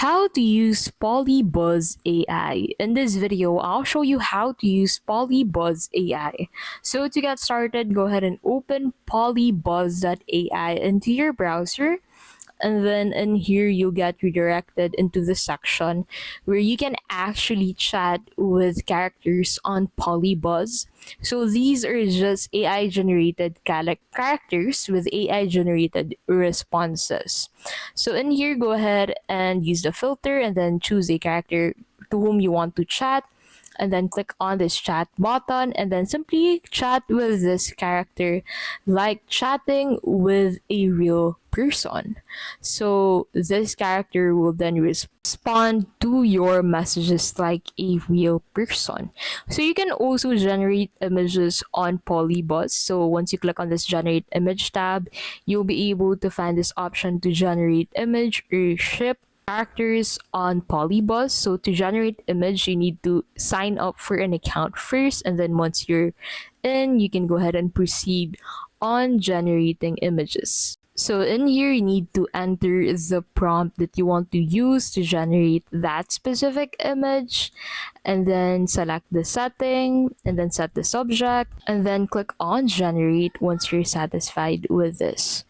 How to use PolyBuzz AI. In this video, I'll show you how to use PolyBuzz AI. So to get started, go ahead and open PolyBuzz AI into your browser. And then in here, you'll get redirected into the section where you can actually chat with characters on PolyBuzz. So these are just AI generated characters with AI generated responses. So in here, go ahead and use the filter and then choose a character to whom you want to chat, and then click on this chat button and then simply chat with this character like chatting with a real person. So this character will then respond to your messages like a real person. So you can also generate images on PolyBuzz. So once you click on this generate image tab, you'll be able to find this option to generate image or ship characters on PolyBuzz. So to generate image, you need to sign up for an account first, and then once you're in, you can go ahead and proceed on generating images. So in here, you need to enter the prompt that you want to use to generate that specific image, and then select the setting, and then set the subject, and then click on generate once you're satisfied with this.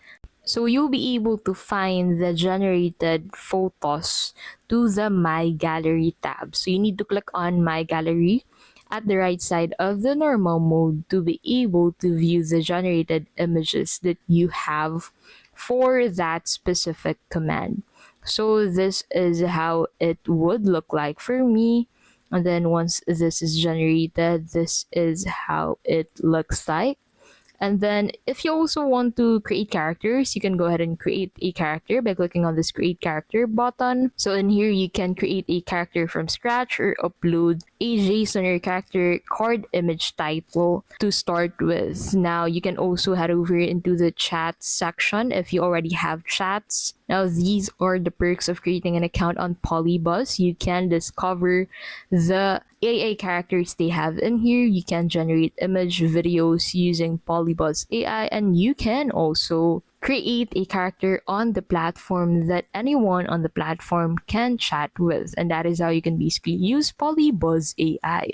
So you'll be able to find the generated photos to the My Gallery tab. So you need to click on My Gallery at the right side of the normal mode to be able to view the generated images that you have for that specific command. So this is how it would look like for me. And then once this is generated, this is how it looks like. And then if you also want to create characters, you can go ahead and create a character by clicking on this create character button. So in here, you can create a character from scratch or upload a JSON or character card image title to start with. Now you can also head over into the chat section if you already have chats. Now these are the perks of creating an account on PolyBuzz. You can discover the AI characters they have in here. You can generate image videos using PolyBuzz AI, and you can also create a character on the platform that anyone on the platform can chat with, and that is how you can basically use PolyBuzz AI.